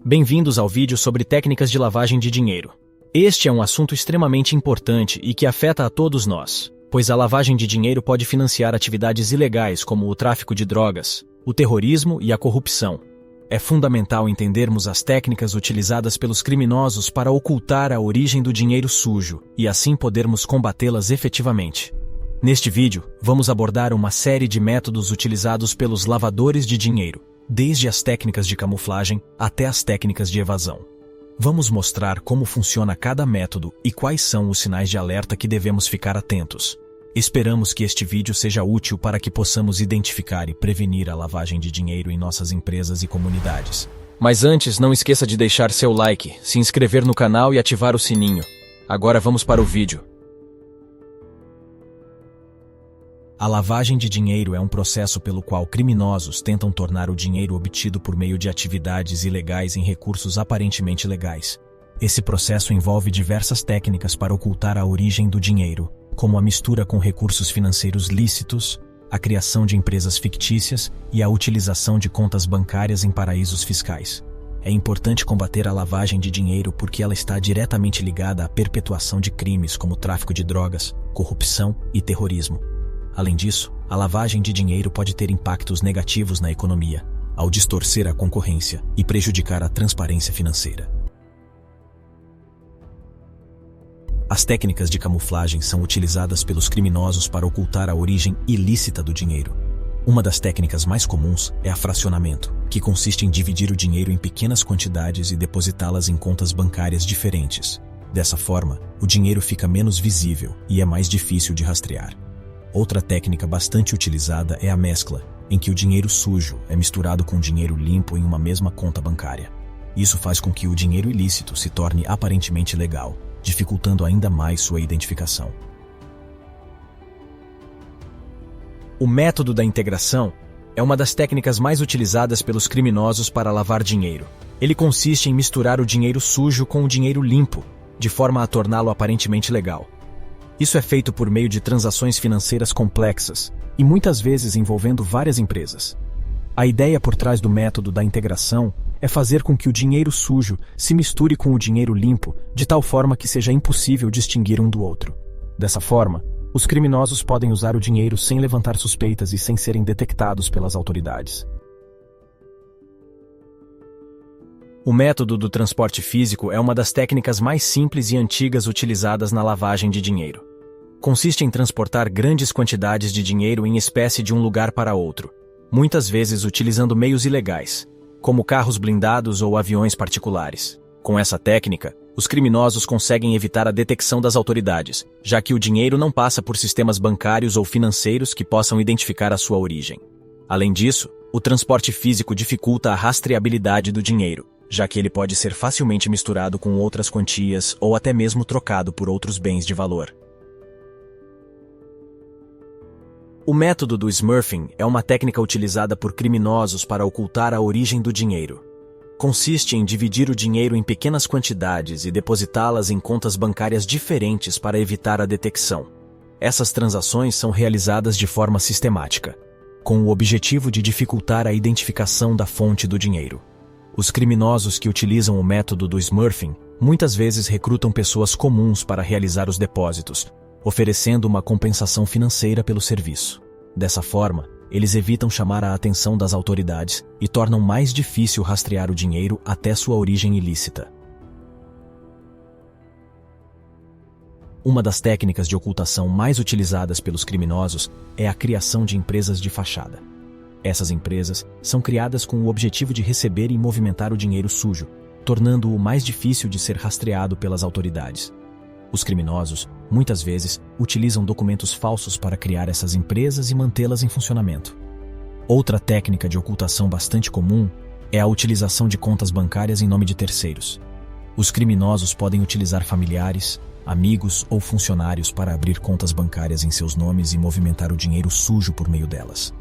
Bem-vindos ao vídeo sobre técnicas de lavagem de dinheiro. Este é um assunto extremamente importante e que afeta a todos nós, pois a lavagem de dinheiro pode financiar atividades ilegais como o tráfico de drogas, o terrorismo e a corrupção. É fundamental entendermos as técnicas utilizadas pelos criminosos para ocultar a origem do dinheiro sujo e assim podermos combatê-las efetivamente. Neste vídeo, vamos abordar uma série de métodos utilizados pelos lavadores de dinheiro, desde as técnicas de camuflagem até as técnicas de evasão. Vamos mostrar como funciona cada método e quais são os sinais de alerta que devemos ficar atentos. Esperamos que este vídeo seja útil para que possamos identificar e prevenir a lavagem de dinheiro em nossas empresas e comunidades. Mas antes, não esqueça de deixar seu like, se inscrever no canal e ativar o sininho. Agora vamos para o vídeo. A lavagem de dinheiro é um processo pelo qual criminosos tentam tornar o dinheiro obtido por meio de atividades ilegais em recursos aparentemente legais. Esse processo envolve diversas técnicas para ocultar a origem do dinheiro, como a mistura com recursos financeiros lícitos, a criação de empresas fictícias e a utilização de contas bancárias em paraísos fiscais. É importante combater a lavagem de dinheiro porque ela está diretamente ligada à perpetuação de crimes como tráfico de drogas, corrupção e terrorismo. Além disso, a lavagem de dinheiro pode ter impactos negativos na economia, ao distorcer a concorrência e prejudicar a transparência financeira. As técnicas de camuflagem são utilizadas pelos criminosos para ocultar a origem ilícita do dinheiro. Uma das técnicas mais comuns é a fracionamento, que consiste em dividir o dinheiro em pequenas quantidades e depositá-las em contas bancárias diferentes. Dessa forma, o dinheiro fica menos visível e é mais difícil de rastrear. Outra técnica bastante utilizada é a mescla, em que o dinheiro sujo é misturado com dinheiro limpo em uma mesma conta bancária. Isso faz com que o dinheiro ilícito se torne aparentemente legal, dificultando ainda mais sua identificação. O método da integração é uma das técnicas mais utilizadas pelos criminosos para lavar dinheiro. Ele consiste em misturar o dinheiro sujo com o dinheiro limpo, de forma a torná-lo aparentemente legal. Isso é feito por meio de transações financeiras complexas e muitas vezes envolvendo várias empresas. A ideia por trás do método da integração é fazer com que o dinheiro sujo se misture com o dinheiro limpo de tal forma que seja impossível distinguir um do outro. Dessa forma, os criminosos podem usar o dinheiro sem levantar suspeitas e sem serem detectados pelas autoridades. O método do transporte físico é uma das técnicas mais simples e antigas utilizadas na lavagem de dinheiro. Consiste em transportar grandes quantidades de dinheiro em espécie de um lugar para outro, muitas vezes utilizando meios ilegais, como carros blindados ou aviões particulares. Com essa técnica, os criminosos conseguem evitar a detecção das autoridades, já que o dinheiro não passa por sistemas bancários ou financeiros que possam identificar a sua origem. Além disso, o transporte físico dificulta a rastreabilidade do dinheiro, já que ele pode ser facilmente misturado com outras quantias ou até mesmo trocado por outros bens de valor. O método do smurfing é uma técnica utilizada por criminosos para ocultar a origem do dinheiro. Consiste em dividir o dinheiro em pequenas quantidades e depositá-las em contas bancárias diferentes para evitar a detecção. Essas transações são realizadas de forma sistemática, com o objetivo de dificultar a identificação da fonte do dinheiro. Os criminosos que utilizam o método do smurfing muitas vezes recrutam pessoas comuns para realizar os depósitos, oferecendo uma compensação financeira pelo serviço. Dessa forma, eles evitam chamar a atenção das autoridades e tornam mais difícil rastrear o dinheiro até sua origem ilícita. Uma das técnicas de ocultação mais utilizadas pelos criminosos é a criação de empresas de fachada. Essas empresas são criadas com o objetivo de receber e movimentar o dinheiro sujo, tornando-o mais difícil de ser rastreado pelas autoridades. Os criminosos, muitas vezes, utilizam documentos falsos para criar essas empresas e mantê-las em funcionamento. Outra técnica de ocultação bastante comum é a utilização de contas bancárias em nome de terceiros. Os criminosos podem utilizar familiares, amigos ou funcionários para abrir contas bancárias em seus nomes e movimentar o dinheiro sujo por meio delas.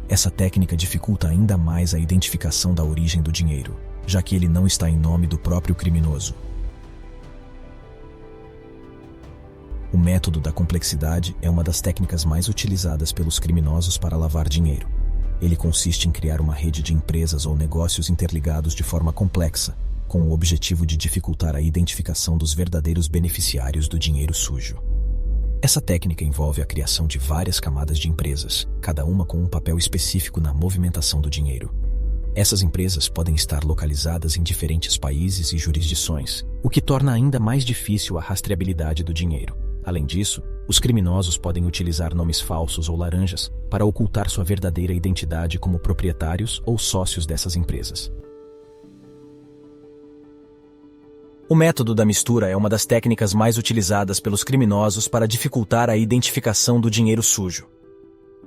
Essa técnica dificulta ainda mais a identificação da origem do dinheiro, já que ele não está em nome do próprio criminoso. O método da complexidade é uma das técnicas mais utilizadas pelos criminosos para lavar dinheiro. Ele consiste em criar uma rede de empresas ou negócios interligados de forma complexa, com o objetivo de dificultar a identificação dos verdadeiros beneficiários do dinheiro sujo. Essa técnica envolve a criação de várias camadas de empresas, cada uma com um papel específico na movimentação do dinheiro. Essas empresas podem estar localizadas em diferentes países e jurisdições, o que torna ainda mais difícil a rastreabilidade do dinheiro. Além disso, os criminosos podem utilizar nomes falsos ou laranjas para ocultar sua verdadeira identidade como proprietários ou sócios dessas empresas. O método da mistura é uma das técnicas mais utilizadas pelos criminosos para dificultar a identificação do dinheiro sujo.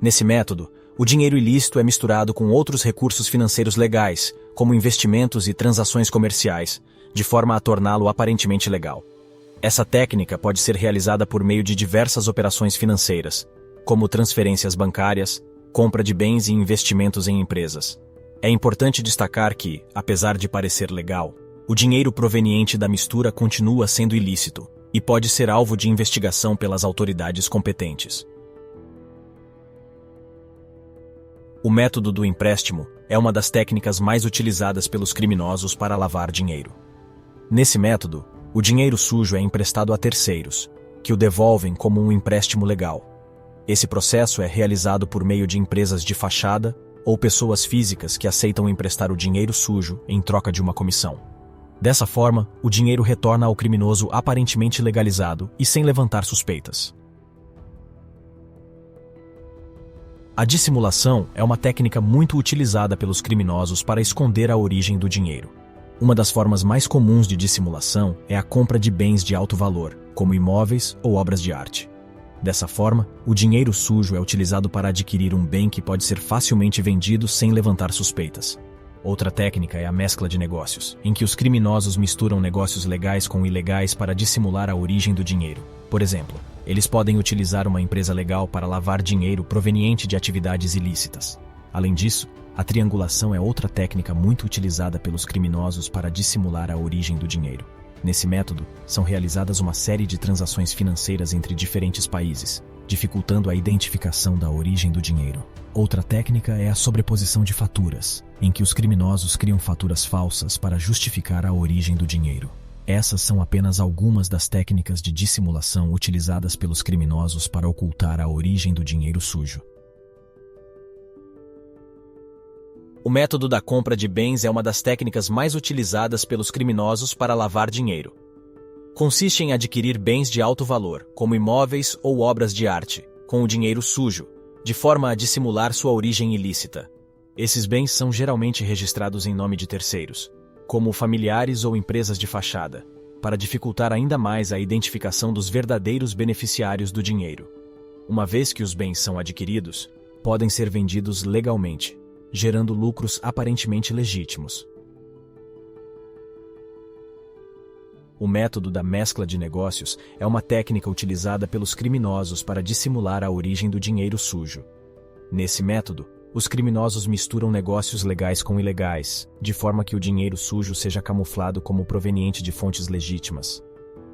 Nesse método, o dinheiro ilícito é misturado com outros recursos financeiros legais, como investimentos e transações comerciais, de forma a torná-lo aparentemente legal. Essa técnica pode ser realizada por meio de diversas operações financeiras, como transferências bancárias, compra de bens e investimentos em empresas. É importante destacar que, apesar de parecer legal, o dinheiro proveniente da mistura continua sendo ilícito e pode ser alvo de investigação pelas autoridades competentes. O método do empréstimo é uma das técnicas mais utilizadas pelos criminosos para lavar dinheiro. Nesse método, o dinheiro sujo é emprestado a terceiros, que o devolvem como um empréstimo legal. Esse processo é realizado por meio de empresas de fachada ou pessoas físicas que aceitam emprestar o dinheiro sujo em troca de uma comissão. Dessa forma, o dinheiro retorna ao criminoso aparentemente legalizado e sem levantar suspeitas. A dissimulação é uma técnica muito utilizada pelos criminosos para esconder a origem do dinheiro. Uma das formas mais comuns de dissimulação é a compra de bens de alto valor, como imóveis ou obras de arte. Dessa forma, o dinheiro sujo é utilizado para adquirir um bem que pode ser facilmente vendido sem levantar suspeitas. Outra técnica é a mescla de negócios, em que os criminosos misturam negócios legais com ilegais para dissimular a origem do dinheiro. Por exemplo, eles podem utilizar uma empresa legal para lavar dinheiro proveniente de atividades ilícitas. Além disso, a triangulação é outra técnica muito utilizada pelos criminosos para dissimular a origem do dinheiro. Nesse método, são realizadas uma série de transações financeiras entre diferentes países, dificultando a identificação da origem do dinheiro. Outra técnica é a sobreposição de faturas, em que os criminosos criam faturas falsas para justificar a origem do dinheiro. Essas são apenas algumas das técnicas de dissimulação utilizadas pelos criminosos para ocultar a origem do dinheiro sujo. O método da compra de bens é uma das técnicas mais utilizadas pelos criminosos para lavar dinheiro. Consiste em adquirir bens de alto valor, como imóveis ou obras de arte, com o dinheiro sujo, de forma a dissimular sua origem ilícita. Esses bens são geralmente registrados em nome de terceiros, como familiares ou empresas de fachada, para dificultar ainda mais a identificação dos verdadeiros beneficiários do dinheiro. Uma vez que os bens são adquiridos, podem ser vendidos legalmente, gerando lucros aparentemente legítimos. O método da mescla de negócios é uma técnica utilizada pelos criminosos para dissimular a origem do dinheiro sujo. Nesse método, os criminosos misturam negócios legais com ilegais, de forma que o dinheiro sujo seja camuflado como proveniente de fontes legítimas.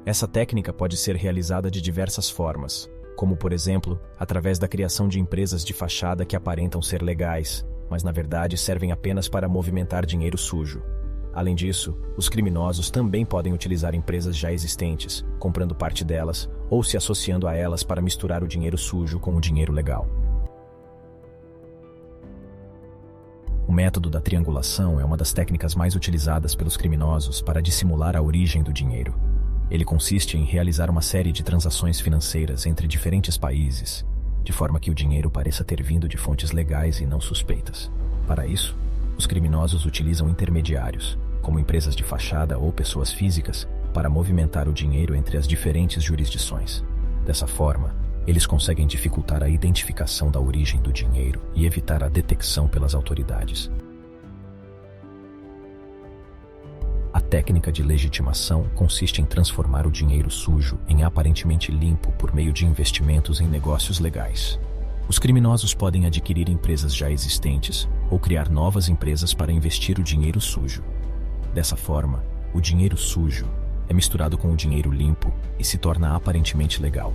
Essa técnica pode ser realizada de diversas formas, como, por exemplo, através da criação de empresas de fachada que aparentam ser legais, mas na verdade servem apenas para movimentar dinheiro sujo. Além disso, os criminosos também podem utilizar empresas já existentes, comprando parte delas ou se associando a elas para misturar o dinheiro sujo com o dinheiro legal. O método da triangulação é uma das técnicas mais utilizadas pelos criminosos para dissimular a origem do dinheiro. Ele consiste em realizar uma série de transações financeiras entre diferentes países, de forma que o dinheiro pareça ter vindo de fontes legais e não suspeitas. Para isso, os criminosos utilizam intermediários, como empresas de fachada ou pessoas físicas, para movimentar o dinheiro entre as diferentes jurisdições. Dessa forma, eles conseguem dificultar a identificação da origem do dinheiro e evitar a detecção pelas autoridades. A técnica de legitimação consiste em transformar o dinheiro sujo em aparentemente limpo por meio de investimentos em negócios legais. Os criminosos podem adquirir empresas já existentes ou criar novas empresas para investir o dinheiro sujo. Dessa forma, o dinheiro sujo é misturado com o dinheiro limpo e se torna aparentemente legal.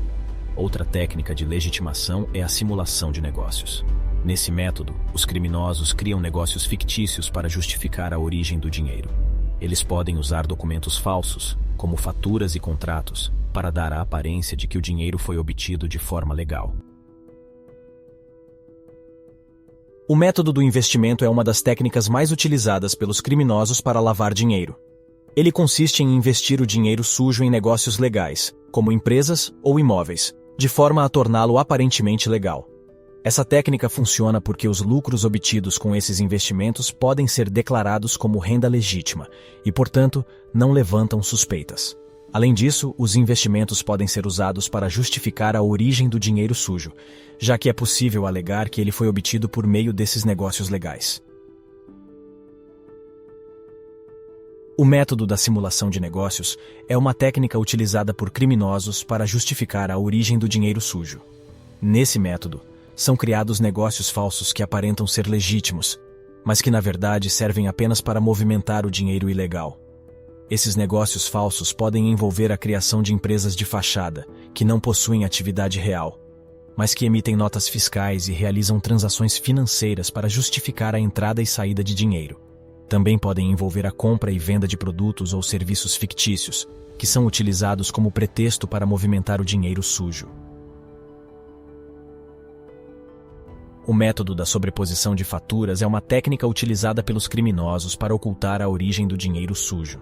Outra técnica de legitimação é a simulação de negócios. Nesse método, os criminosos criam negócios fictícios para justificar a origem do dinheiro. Eles podem usar documentos falsos, como faturas e contratos, para dar a aparência de que o dinheiro foi obtido de forma legal. O método do investimento é uma das técnicas mais utilizadas pelos criminosos para lavar dinheiro. Ele consiste em investir o dinheiro sujo em negócios legais, como empresas ou imóveis, de forma a torná-lo aparentemente legal. Essa técnica funciona porque os lucros obtidos com esses investimentos podem ser declarados como renda legítima e, portanto, não levantam suspeitas. Além disso, os investimentos podem ser usados para justificar a origem do dinheiro sujo, já que é possível alegar que ele foi obtido por meio desses negócios legais. O método da simulação de negócios é uma técnica utilizada por criminosos para justificar a origem do dinheiro sujo. Nesse método, são criados negócios falsos que aparentam ser legítimos, mas que na verdade servem apenas para movimentar o dinheiro ilegal. Esses negócios falsos podem envolver a criação de empresas de fachada, que não possuem atividade real, mas que emitem notas fiscais e realizam transações financeiras para justificar a entrada e saída de dinheiro. Também podem envolver a compra e venda de produtos ou serviços fictícios, que são utilizados como pretexto para movimentar o dinheiro sujo. O método da sobreposição de faturas é uma técnica utilizada pelos criminosos para ocultar a origem do dinheiro sujo.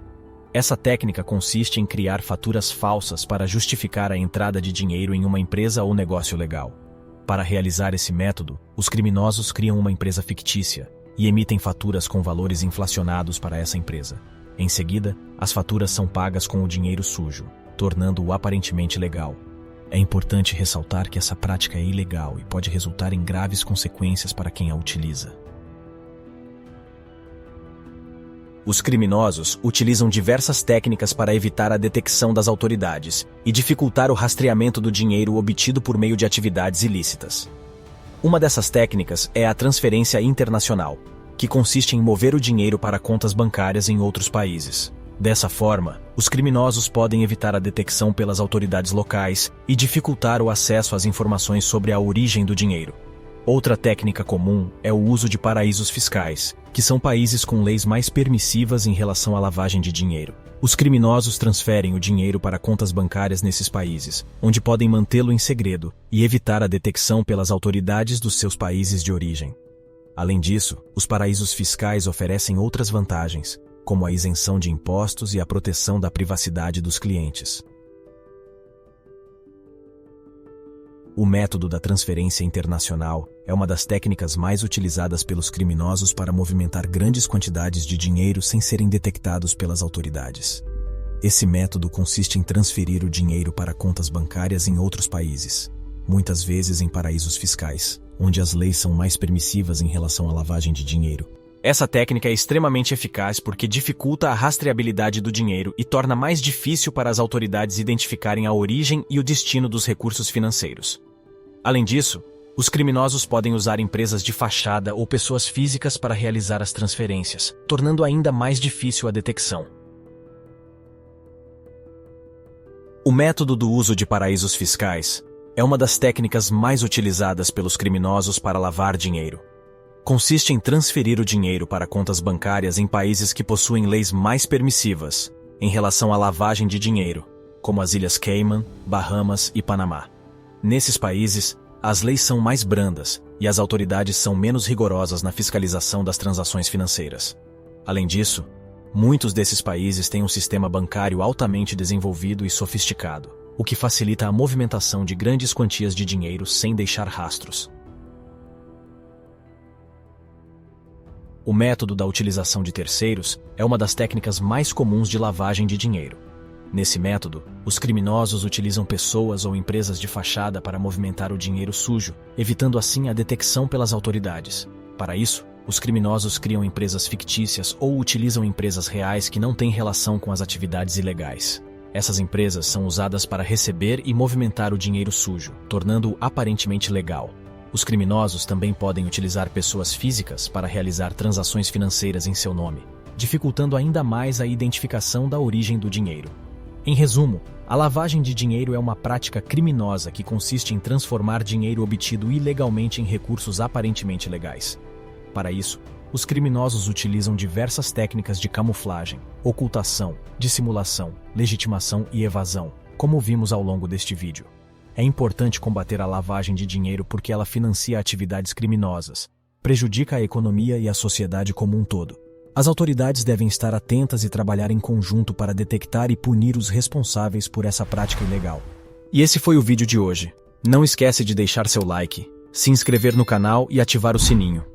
Essa técnica consiste em criar faturas falsas para justificar a entrada de dinheiro em uma empresa ou negócio legal. Para realizar esse método, os criminosos criam uma empresa fictícia e emitem faturas com valores inflacionados para essa empresa. Em seguida, as faturas são pagas com o dinheiro sujo, tornando-o aparentemente legal. É importante ressaltar que essa prática é ilegal e pode resultar em graves consequências para quem a utiliza. Os criminosos utilizam diversas técnicas para evitar a detecção das autoridades e dificultar o rastreamento do dinheiro obtido por meio de atividades ilícitas. Uma dessas técnicas é a transferência internacional, que consiste em mover o dinheiro para contas bancárias em outros países. Dessa forma, os criminosos podem evitar a detecção pelas autoridades locais e dificultar o acesso às informações sobre a origem do dinheiro. Outra técnica comum é o uso de paraísos fiscais, que são países com leis mais permissivas em relação à lavagem de dinheiro. Os criminosos transferem o dinheiro para contas bancárias nesses países, onde podem mantê-lo em segredo e evitar a detecção pelas autoridades dos seus países de origem. Além disso, os paraísos fiscais oferecem outras vantagens, como a isenção de impostos e a proteção da privacidade dos clientes. O método da transferência internacional é uma das técnicas mais utilizadas pelos criminosos para movimentar grandes quantidades de dinheiro sem serem detectados pelas autoridades. Esse método consiste em transferir o dinheiro para contas bancárias em outros países, muitas vezes em paraísos fiscais, onde as leis são mais permissivas em relação à lavagem de dinheiro. Essa técnica é extremamente eficaz porque dificulta a rastreabilidade do dinheiro e torna mais difícil para as autoridades identificarem a origem e o destino dos recursos financeiros. Além disso, os criminosos podem usar empresas de fachada ou pessoas físicas para realizar as transferências, tornando ainda mais difícil a detecção. O método do uso de paraísos fiscais é uma das técnicas mais utilizadas pelos criminosos para lavar dinheiro. Consiste em transferir o dinheiro para contas bancárias em países que possuem leis mais permissivas em relação à lavagem de dinheiro, como as Ilhas Cayman, Bahamas e Panamá. Nesses países, as leis são mais brandas e as autoridades são menos rigorosas na fiscalização das transações financeiras. Além disso, muitos desses países têm um sistema bancário altamente desenvolvido e sofisticado, o que facilita a movimentação de grandes quantias de dinheiro sem deixar rastros. O método da utilização de terceiros é uma das técnicas mais comuns de lavagem de dinheiro. Nesse método, os criminosos utilizam pessoas ou empresas de fachada para movimentar o dinheiro sujo, evitando assim a detecção pelas autoridades. Para isso, os criminosos criam empresas fictícias ou utilizam empresas reais que não têm relação com as atividades ilegais. Essas empresas são usadas para receber e movimentar o dinheiro sujo, tornando-o aparentemente legal. Os criminosos também podem utilizar pessoas físicas para realizar transações financeiras em seu nome, dificultando ainda mais a identificação da origem do dinheiro. Em resumo, a lavagem de dinheiro é uma prática criminosa que consiste em transformar dinheiro obtido ilegalmente em recursos aparentemente legais. Para isso, Os criminosos utilizam diversas técnicas de camuflagem, ocultação, dissimulação, legitimação e evasão, como vimos ao longo deste vídeo. É importante combater a lavagem de dinheiro porque ela financia atividades criminosas, prejudica a economia e a sociedade como um todo. As autoridades devem estar atentas e trabalhar em conjunto para detectar e punir os responsáveis por essa prática ilegal. E esse foi o vídeo de hoje. Não esquece de deixar seu like, se inscrever no canal e ativar o sininho.